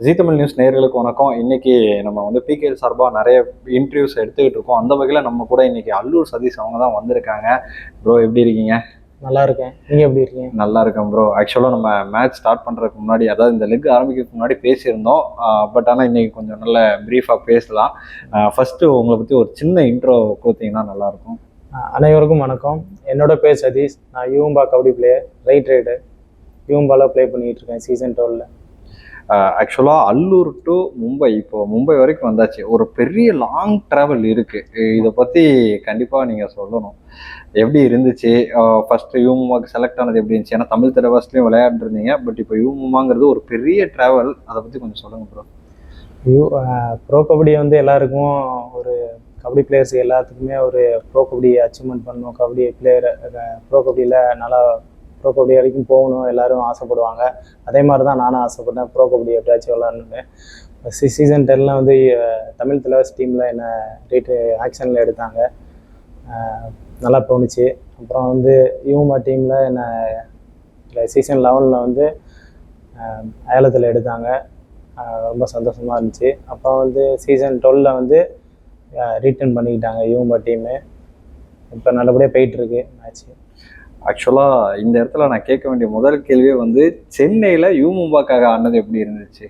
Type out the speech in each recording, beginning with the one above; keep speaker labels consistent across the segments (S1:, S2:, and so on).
S1: ஜீ Tamil news நேயர்களுக்கு வணக்கம். இன்னைக்கு நம்ம வந்து பிகேஎல் சார்பாக நிறைய இன்டர்வியூஸ் எடுத்துக்கிட்டு இருக்கோம். அந்த வகையில் நம்ம கூட இன்னைக்கு அல்லூர் சதீஷ் அவங்க தான் வந்திருக்காங்க. ப்ரோ எப்படி இருக்கீங்க?
S2: நல்லா இருக்கேன். நீங்கள் எப்படி இருக்கீங்க?
S1: நல்லா இருக்கேன் ப்ரோ. ஆக்சுவலாக நம்ம மேட்ச் ஸ்டார்ட் பண்ணுறதுக்கு முன்னாடி, அதாவது இந்த லெக் ஆரம்பிக்கிறதுக்கு முன்னாடி பேசியிருந்தோம். பட் ஆனால் இன்னைக்கு கொஞ்சம் நல்ல ப்ரீஃபாக பேசலாம். ஃபர்ஸ்ட் உங்களை பற்றி ஒரு சின்ன இன்ட்ரோ கொடுத்தீங்கன்னா நல்லாயிருக்கும்.
S2: அனைவருக்கும் வணக்கம். என்னோட பேர் சதீஷ். நான் யூம்பா கபடி பிளேயர், ரைட் ரைடர். யூம்பாவில் ப்ளே பண்ணிகிட்டு இருக்கேன் சீசன் 12.
S1: ஆக்சுவலாக அல்லூர் டு மும்பை, இப்போ மும்பை வரைக்கும் வந்தாச்சு. ஒரு பெரிய லாங் ட்ராவல் இருக்குது. இதை பற்றி கண்டிப்பாக நீங்கள் சொல்லணும். எப்படி இருந்துச்சு? ஃபஸ்ட்டு யூமுமாக்கு செலக்ட் ஆனது எப்படி இருந்துச்சு? ஏன்னா தமிழ் தலைவாஸ்லேயும் விளையாண்டுருந்தீங்க. பட் இப்போ யூமுமாங்கிறது ஒரு பெரிய ட்ராவல். அதை பற்றி கொஞ்சம் சொல்லுங்கள் ப்ரோ.
S2: ப்ரோ கபடி வந்து எல்லாருக்கும், ஒரு கபடி பிளேயர்ஸ் எல்லாத்துக்குமே ஒரு ப்ரோ கபடி அச்சீவ்மெண்ட் பண்ணணும். கபடி பிளேயர் ப்ரோ கபடியில் நல்லா ப்ரோ கபடி வரைக்கும் போகணும் எல்லாரும் ஆசைப்படுவாங்க. அதே மாதிரி தான் நானும் ஆசைப்பட்டேன், ப்ரோ கபடி எப்படியாச்சும் விளாட்ணுன்னு. சீசன் 10 வந்து தமிழ் தலைவாஸ் டீமில் என்னை ரேட்டு ஆக்ஷனில் எடுத்தாங்க. நல்லா தோணுச்சு. அப்புறம் வந்து யூமா டீமில் என்னை சீசன் 11 வந்து ஏலத்தில் எடுத்தாங்க. ரொம்ப சந்தோஷமாக இருந்துச்சு. அப்புறம் வந்து சீசன் 12 வந்து ரீட்டர்ன் பண்ணிக்கிட்டாங்க யூமா டீமு. இப்போ நல்லபடியாக போயிட்டுருக்கு மேட்ச்சு.
S1: ஆக்சுவலாக இந்த இடத்துல நான் கேட்க வேண்டிய முதல் கேள்வியே வந்து சென்னையில் யூமும்பாக்காக ஆடினது எப்படி இருந்துச்சு?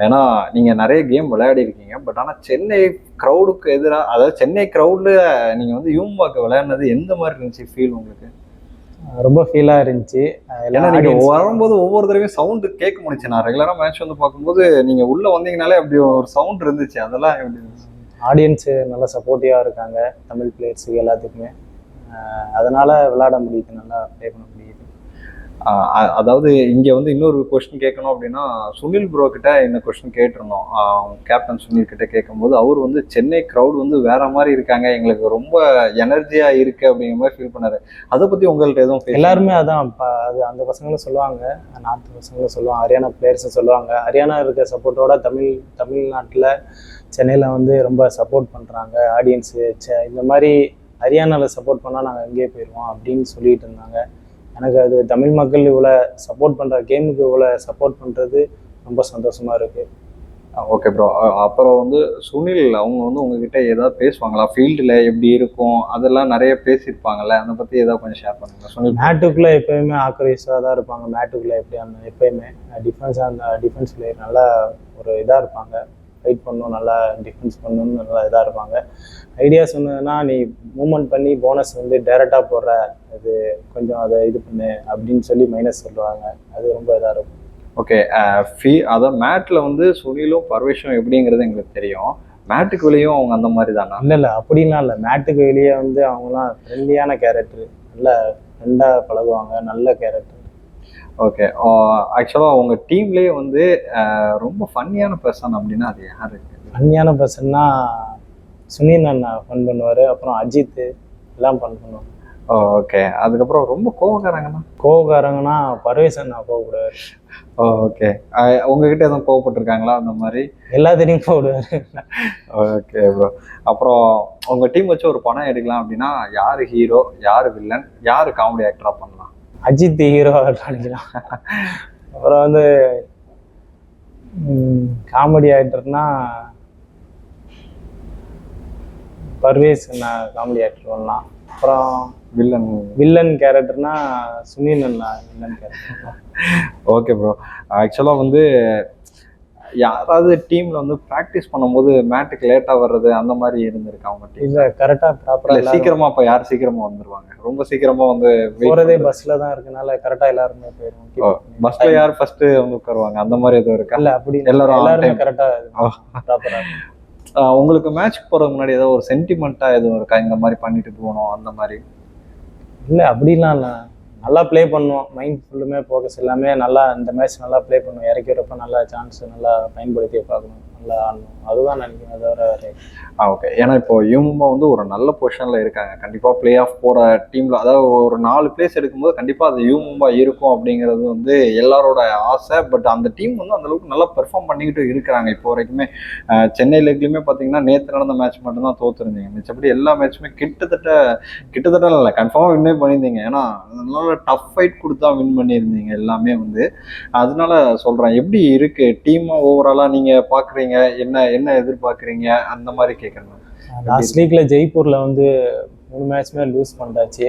S1: ஏன்னா நீங்கள் நிறைய கேம் விளையாடி இருக்கீங்க. பட் ஆனால் சென்னை க்ரௌடுக்கு எதிராக, அதாவது சென்னை க்ரௌடில் நீங்கள் வந்து யூமும்பாக்கு விளையாடினது எந்த மாதிரி இருந்துச்சு ஃபீல் உங்களுக்கு?
S2: ரொம்ப ஃபீலாக இருந்துச்சு.
S1: ஏன்னா நீங்கள் வரும்போது ஒவ்வொரு தடவையும் சவுண்டு கேட்க முடிச்சு. நான் ரெகுலராக மேட்ச் வந்து பார்க்கும்போது நீங்கள் உள்ளே வந்தீங்கனாலே அப்படி ஒரு சவுண்ட் இருந்துச்சு. அதெல்லாம் எப்படி இருந்துச்சு?
S2: ஆடியன்ஸு நல்லா சப்போர்ட்டிவாக இருக்காங்க, தமிழ் பிளேயர்ஸுக்கு எல்லாத்துக்குமே. அதனால் விளையாட முடியுது, நல்லா ப்ளே பண்ண முடியுது.
S1: அதாவது இங்கே வந்து இன்னொரு கொஸ்டின் கேட்கணும் அப்படின்னா, சுனில் ப்ரோ கிட்ட இந்த கொஸ்டின் கேட்டிருந்தோம். கேப்டன் சுனில் கிட்ட கேட்கும்போது அவர் வந்து சென்னை க்ரௌட் வந்து வேற மாதிரி இருக்காங்க, எங்களுக்கு ரொம்ப எனர்ஜியாக இருக்கு அப்படிங்கிற மாதிரி ஃபீல் பண்ணாரு. அதை பற்றி உங்கள்கிட்ட எதுவும்?
S2: எல்லாருமே அதான் அது அந்த பசங்களும் சொல்லுவாங்க, நார்த் பசங்களும் சொல்லுவாங்க, ஹரியானா பிளேயர்ஸும் சொல்லுவாங்க. ஹரியானா இருக்க சப்போர்ட்டோட தமிழ்நாட்டில் சென்னையில் வந்து ரொம்ப சப்போர்ட் பண்ணுறாங்க ஆடியன்ஸு. இந்த மாதிரி ஹரியானாவில் சப்போர்ட் பண்ணால் நாங்கள் எங்கேயே போயிடுவோம் அப்படின்னு சொல்லிட்டு இருந்தாங்க. எனக்கு அது தமிழ் மக்கள் இவ்வளோ சப்போர்ட் பண்ணுற, கேமுக்கு இவ்வளோ சப்போர்ட் பண்ணுறது ரொம்ப சந்தோஷமாக இருக்குது.
S1: Okay bro. அப்புறம் வந்து சுனில் அவங்க வந்து உங்ககிட்ட ஏதாவது பேசுவாங்களா? ஃபீல்டில் எப்படி இருக்கும் அதெல்லாம் நிறைய பேசியிருப்பாங்கல்ல, அதை பற்றி ஏதாவது கொஞ்சம் ஷேர் பண்ணுங்க. சுனில்
S2: மேட்டுக்குள்ளே எப்போயுமே ஆக்ரோஷாக தான் இருப்பாங்க. மேட்டுக்குள்ளே எப்படி அந்த எப்போயுமே டிஃபென்ஸ் பிளேயர் நல்லா ஒரு இதாக இருப்பாங்க. ஃபைட் பண்ணணும், நல்லா டிஃபென்ஸ் பண்ணணும்னு நல்லா இதாக இருப்பாங்க. ஐடியா சொன்னதுன்னா, நீ மூவ்மெண்ட் பண்ணி போனஸ் வந்து டைரெக்டாக போடுற, அது கொஞ்சம் அதை இது பண்ணு அப்படின்னு சொல்லி மைனஸ் சொல்லுவாங்க. அது ரொம்ப இதாக இருக்கும்.
S1: ஓகே. அதான் மேட்டில் வந்து சுனிலும் பர்வேஷும் எப்படிங்கிறது எங்களுக்கு தெரியும். மேட்டுக்கு வெளியும் அவங்க அந்த மாதிரி தானா?
S2: இல்லை அப்படின்லாம் இல்லை. மேட்டுக்கு வெளியே வந்து அவங்களாம் ஃப்ரெண்ட்லியான கேரக்டரு, நல்லா ஃப்ரெண்டாக பழகுவாங்க, நல்ல கேரக்டர்.
S1: ஓகே. ஆக்சுவலாக உங்கள் டீம்லேயே வந்து ரொம்ப ஃபன்னியான பர்சன் அப்படின்னா அது யார்?
S2: ஃபன்னியான பர்சன்னா சுனில் அண்ணா ஃபன் பண்ணுவார். அப்புறம் அஜித் எல்லாம் ஃபன் பண்ணுவாங்க.
S1: ஓகே. அதுக்கப்புறம் ரொம்ப
S2: கோவக்காரங்கன்னா பர்வேஸ் அண்ணா கோவப்படுவார்.
S1: ஓகே. உங்ககிட்ட எதுவும் கோவப்பட்டிருக்காங்களா அந்த மாதிரி?
S2: எல்லாத்தையும் கோவப்படுவார்.
S1: Okay bro. அப்புறம் உங்கள் டீம் வச்சு ஒரு படம் எடுக்கலாம் அப்படின்னா யார் ஹீரோ, யார் வில்லன், யார் காமெடி ஆக்டராக பண்ணலாம்?
S2: அஜித் ஹீரோ நினைக்கலாம். அப்புறம் வந்து காமெடி ஆக்டர்னா பர்வேஸ் அண்ணா காமெடி ஆக்டர் பண்ணலாம். அப்புறம் வில்லன் கேரக்டர்னா சுனில் அண்ணா வில்லன் கேரக்டர்.
S1: Okay bro. ஆக்சுவலாக வந்து யாராவது டீமில் வந்து ப்ராக்டிஸ் பண்ணும்போது மேட்டுக்கு லேட்டாக வர்றது அந்த மாதிரி இருந்திருக்கு அவங்க டீம்?
S2: இல்லை, கரெக்டாக ப்ராப்பராக
S1: சீக்கிரமாக. இப்போ யார் சீக்கிரமாக வந்துடுவாங்க? ரொம்ப சீக்கிரமாக வந்து
S2: போகிறதே பஸ்ஸில் தான் இருக்கனால கரெக்டாக எல்லாருமே போயிடுவோம்.
S1: பஸ்ஸில் யார் ஃபஸ்ட்டு வந்து உட்காருவாங்க அந்த மாதிரி எதுவும் இருக்கா?
S2: இல்லை, அப்படி எல்லாருமே கரெக்டாக ப்ராப்பராக.
S1: உங்களுக்கு மேட்ச்க்கு போகிறதுக்கு முன்னாடி ஏதோ ஒரு சென்டிமெண்ட்டாக எதுவும் இருக்கா, இந்த மாதிரி பண்ணிட்டு போகணும் அந்த மாதிரி?
S2: இல்லை அப்படிலாம் இல்லை. நல்லா ப்ளே பண்ணுவோம். மைண்ட் ஃபுல்லுமே ஃபோக்கஸ் எல்லாமே நல்லா, இந்த மேட்ச் நல்லா ப்ளே பண்ணுவோம். இறக்கி வரப்போ நல்லா சான்ஸ் நல்லா பயன்படுத்தி பார்க்கணும். நல்லா ஆடணும், அதுதான் நினைக்கிறேன். அதை தவிர
S1: ஓகே. ஏன்னா இப்போ யூமும்பா வந்து ஒரு நல்ல பொசிஷனில் இருக்காங்க. கண்டிப்பாக பிளே ஆஃப் போகிற டீமில், அதாவது ஒரு 4 பிளேஸ் எடுக்கும்போது கண்டிப்பாக அது யூமும்பா இருக்கும் அப்படிங்கிறது வந்து எல்லாரோட ஆசை. பட் அந்த டீம் வந்து அந்தளவுக்கு நல்லா பெர்ஃபார்ம் பண்ணிக்கிட்டு இருக்கிறாங்க இப்போ வரைக்குமே. சென்னை லீக்லையுமே பார்த்தீங்கன்னா நேற்று நடந்த மேட்ச் மட்டும்தான் தோற்றுருந்தீங்க. மிச்சப்படி எல்லா மேட்சுமே கிட்டத்தட்ட இல்லை, கன்ஃபார்மாக வின்னே பண்ணியிருந்தீங்க. ஏன்னா நல்ல டஃப் ஃபைட் கொடுத்தா வின் பண்ணியிருந்தீங்க எல்லாமே வந்து. அதனால சொல்கிறேன், எப்படி இருக்குது டீமாக ஓவராலாக நீங்கள் பார்க்குறீங்க, என்ன எதிர்பார்க்குறீங்க அந்த மாதிரி கேட்குறேன்.
S2: லாஸ்ட் வீக்ல ஜெய்ப்பூர்ல வந்து 3 மேட்ச்மே லூஸ் பண்ணிட்டாச்சு.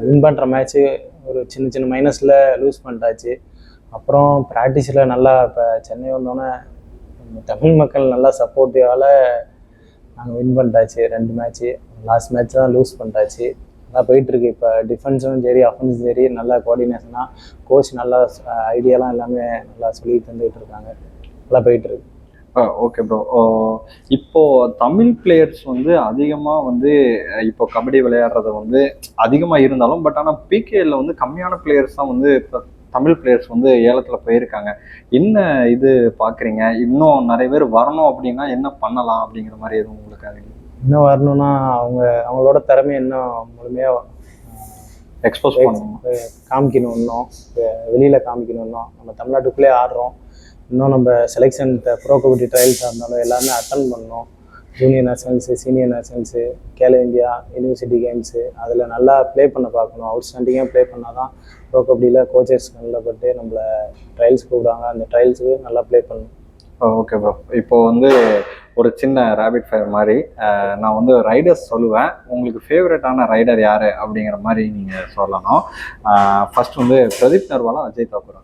S2: வின் பண்ணுற மேட்ச்சு ஒரு சின்ன மைனஸில் லூஸ் பண்ணிட்டாச்சு. அப்புறம் ப்ராக்டிஸில் நல்லா இப்போ சென்னை வந்தோன்னே தமிழ் மக்கள் நல்லா சப்போர்ட்டிவால் நாங்கள் வின் பண்ணிட்டாச்சு 2 மேட்ச்சு. லாஸ்ட் மேட்ச் தான் லூஸ் பண்ணிட்டாச்சு. நல்லா போயிட்டுருக்கு. இப்போ டிஃபென்ஸும் சரி அஃபென்ஸும் சரி நல்லா கோஆர்டினேஷனாக கோச் நல்லா ஐடியாலாம் எல்லாமே நல்லா சொல்லி தந்துக்கிட்டு இருக்காங்க. நல்லா போயிட்டுருக்கு.
S1: Okay bro. இப்போ தமிழ் பிளேயர்ஸ் வந்து அதிகமாக வந்து இப்போ கபடி விளையாடுறது வந்து அதிகமாக இருந்தாலும், பட் ஆனால் பிகேல வந்து கம்மியான பிளேயர்ஸ் தான் வந்து இப்போ தமிழ் பிளேயர்ஸ் வந்து ஏலத்தில் போயிருக்காங்க. என்ன இது பார்க்குறீங்க? இன்னும் நிறைய பேர் வரணும் அப்படின்னா என்ன பண்ணலாம் அப்படிங்கிற மாதிரி எதுவும் உங்களுக்கு அறிவு?
S2: இன்னும் வரணும்னா அவங்களோட திறமையை இன்னும் முழுமையாக
S1: எக்ஸ்போஸ் பண்ணணும்,
S2: காமிக்கணும். இன்னும் வெளியில் காமிக்கணும். இன்னும் நம்ம தமிழ்நாட்டுக்குள்ளே ஆடுறோம். இன்னும் நம்ம செலெக்ஷன் ப்ரோ கபடி ட்ரையல்ஸாக இருந்தாலும் எல்லாமே அட்டன் பண்ணோம். Junior nationals, senior nationals, Khelo India, university games, அதில் நல்லா ப்ளே பண்ண பார்க்கணும். அவுட்ஸ்டாண்டிங்காக ப்ளே பண்ணால் தான் ப்ரோ கபடியில் கோச்சஸ் நல்லப்பட்டு நம்மளை ட்ரையல்ஸ் கூப்பிடுவாங்க. அந்த ட்ரையல்ஸுக்கு நல்லா ப்ளே பண்ணணும்.
S1: Okay bro. இப்போ வந்து ஒரு சின்ன ரேபிட் ஃபயர் மாதிரி நான் வந்து ரைடர்ஸ் சொல்லுவேன். உங்களுக்கு ஃபேவரட்டான ரைடர் யார் அப்படிங்கிற மாதிரி நீங்கள் சொல்லணும். ஃபர்ஸ்ட் வந்து பிரதீப் நர்வாலா, அஜய் தாக்கூரா?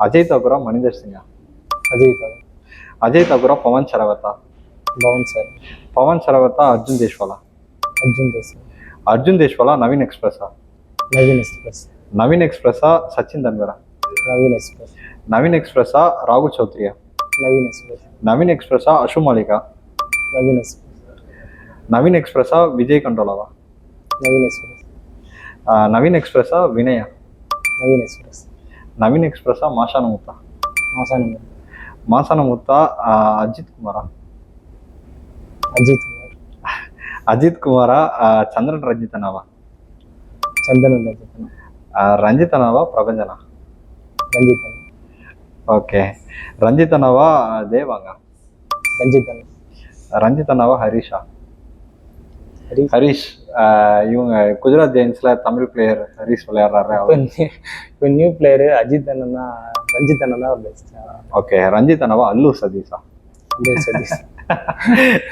S1: அஜய் தாக்கூரா, மணிந்தர் சிங்கா? அஜய் தாக்கூரா, பவன் சரவத்தா? பவன் சரவத்தா, அர்ஜுன் தேஷ்வாலா? அர்ஜுன் தேஷ்வாலா, நவீன் எக்ஸ்பிரஸா? நவீன் எக்ஸ்பிரஸா, சச்சின் தன்வரா? நவீன் எக்ஸ்பிரஸா, ராகுல் சௌத்ரியா? நவீன் எக்ஸ்பிரஸா, அஷு மாலிகா? நவீன் எக்ஸ்பிரஸா, விஜய் கண்டோலாவா? நவீன் எக்ஸ்பிரஸா, வினயா? நவீன் எக்ஸ்பிரஸா, மாசான முத்தா? மாசான முத்தா, அஜித் குமாரா? அஜித் குமாரா, சந்திரன் ரஞ்சித்தனாவா? ரஞ்சித்தனாவா, பிரபஞ்சனா? ஓகே. ரஞ்சித்தனாவா, தேவாங்க? ரஞ்சித்தனாவா, ஹரிஷா? ஹரிஷ். இவங்க குஜராத் ஜெயின்ஸ்ல தமிழ் பிளேயர் ஹரிஷ் விளையாடுறாரு.
S2: இப்போ நியூ பிளேயரு அஜித் அண்ணன் தான், ரஞ்சித் அண்ணன் தான் பெஸ்ட்.
S1: ஓகே. ரஞ்சித் அண்ணாவா, அல்லூர் சதீஷா?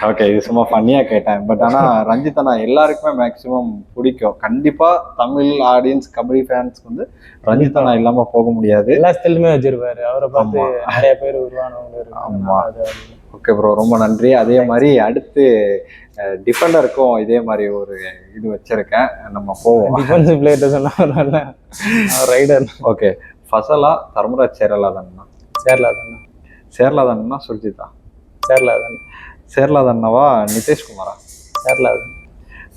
S1: ஓகே, இது சும்மா ஃபன்னியாக கேட்டேன். பட் ஆனால் ரஞ்சித் அண்ணா எல்லாருக்குமே மேக்ஸிமம் பிடிக்கும். கண்டிப்பாக தமிழ் ஆடியன்ஸ் கபடி ஃபேன்ஸ்க்கு வந்து ரஞ்சித் அண்ணா இல்லாமல் போக முடியாது.
S2: எல்லா ஸ்டைலுமே வச்சிருப்பாரு. அவரை பார்த்து நிறைய பேர் உருவானவங்க.
S1: ஆமாம். ஓகே ப்ரோ, ரொம்ப நன்றி. அதே மாதிரி அடுத்து டிஃபெண்டருக்கும் இதே மாதிரி ஒரு இது வச்சிருக்கேன், நம்ம போவோம்.
S2: டிஃபென்சிவ் பிளேயர் சொன்னா ரைடர்.
S1: ஓகே. ஃபசலா, தர்மராஜ் சேரலாதன்னா? சேரலாதன்னா சுர்ஜிதா? சேரலாதன்னாவா, நிதேஷ்குமாரா?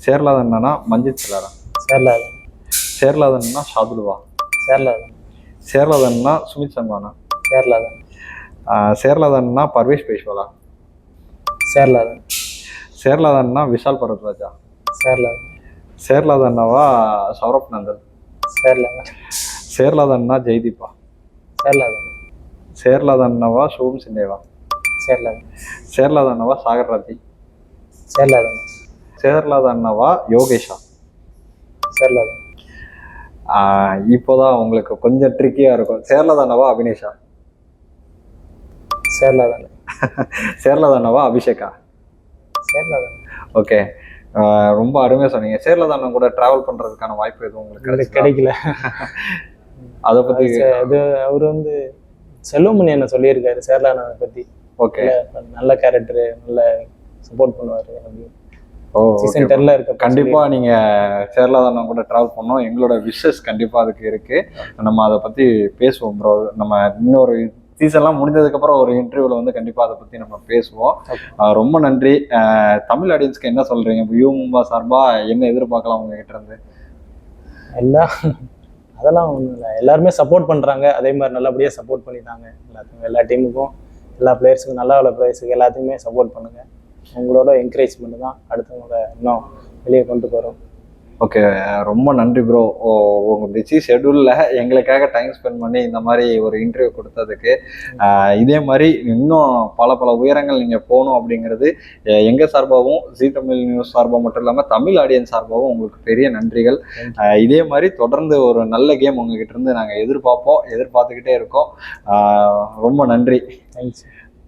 S1: சேரலாதன்னா மஞ்சித் சிலாரா? சேரலாதன்னா ஷாதுலுவா? சேரலாதன்னா சுமித் சங்வானா? சேரலாதன்னா பர்வேஷ் பேஷ்வாலா? சேரலாதன்னா விஷால் பரத்வாஜா? சேரலாதன்னாவா, சௌரப் நந்தன்? சேரலாதன்னா ஜெய்தீப்பா? சேரலாதன்னாவா, ஷோம் சிண்டேவா? சேரலாதன்னாவா, சாகர் ராத்தி? சேரலாதன்னாவா, யோகேஷா? இப்போதான் உங்களுக்கு கொஞ்சம் ட்ரிக்கியா இருக்கும். சேரலாதன்னாவா, அபினேஷா? சேரலாதன்னாவா, அபிஷேகா? ஓகே. ரொம்ப அருமையாக சொன்னீங்க. சேரலாதண்ணன் கூட டிராவல் பண்றதுக்கான வாய்ப்பு எதுவும் உங்களுக்கு
S2: கிடைக்கல.
S1: அதை பத்தி
S2: அது அவர் வந்து செல்வமணி என்ன சொல்லியிருக்காரு சேரலாதண்ணனை பத்தி.
S1: ஓகே.
S2: நல்ல கேரக்டரு, நல்ல சப்போர்ட் பண்ணுவாரு.
S1: சீசன் 10ல இருக்க கண்டிப்பா நீங்க சேரலாதண்ணன் கூட டிராவல் பண்ணோம். எங்களோட விஷஸ் கண்டிப்பா அதுக்கு இருக்கு. நம்ம அதை பத்தி பேசுவோம் ப்ரோ. நம்ம இன்னொரு சீசன்லாம் முடிஞ்சதுக்கு அப்புறம் ஒரு இன்டர்வியூல வந்து கண்டிப்பா அதை பத்தி நம்ம பேசுவோம். ரொம்ப நன்றி. தமிழ் ஆடியன்ஸ்க்கு என்ன சொல்றீங்க? யூமும்பா சார்பா என்ன எதிர்பார்க்கலாம் உங்க கிட்ட இருந்து?
S2: அதெல்லாம் ஒன்றும் இல்லை, எல்லாருமே சப்போர்ட் பண்றாங்க. அதே மாதிரி நல்லபடியா சப்போர்ட் பண்ணிட்டாங்க எல்லா டீமுக்கும். எல்லா பிளேயர்ஸுக்கும் நல்ல நல்ல பிளேயர்ஸுக்கு எல்லாத்துக்குமே சப்போர்ட் பண்ணுங்கள். உங்களோட என்கரேஜ்மெண்ட் தான் அடுத்தவங்களை இன்னும் வெளியே கொண்டு போகிறோம்.
S1: ஓகே, ரொம்ப நன்றி ப்ரோ. உங்கள் பிஸி ஷெடியூலில் எங்களுக்காக டைம் ஸ்பெண்ட் பண்ணி இந்த மாதிரி ஒரு இன்டர்வியூ கொடுத்ததுக்கு, இதே மாதிரி இன்னும் பல பல உயரங்கள் நீங்கள் போகணும் அப்படிங்கிறது எங்கள் சார்பாகவும் ஜீ தமிழ் நியூஸ் சார்பாக மட்டும் இல்லாமல் தமிழ் ஆடியன்ஸ் சார்பாகவும் உங்களுக்கு பெரிய நன்றிகள். இதே மாதிரி தொடர்ந்து ஒரு நல்ல கேம் உங்ககிட்ட இருந்து நாங்கள் எதிர்பார்த்துக்கிட்டே இருக்கோம். ரொம்ப நன்றி.
S2: தேங்க்ஸ்.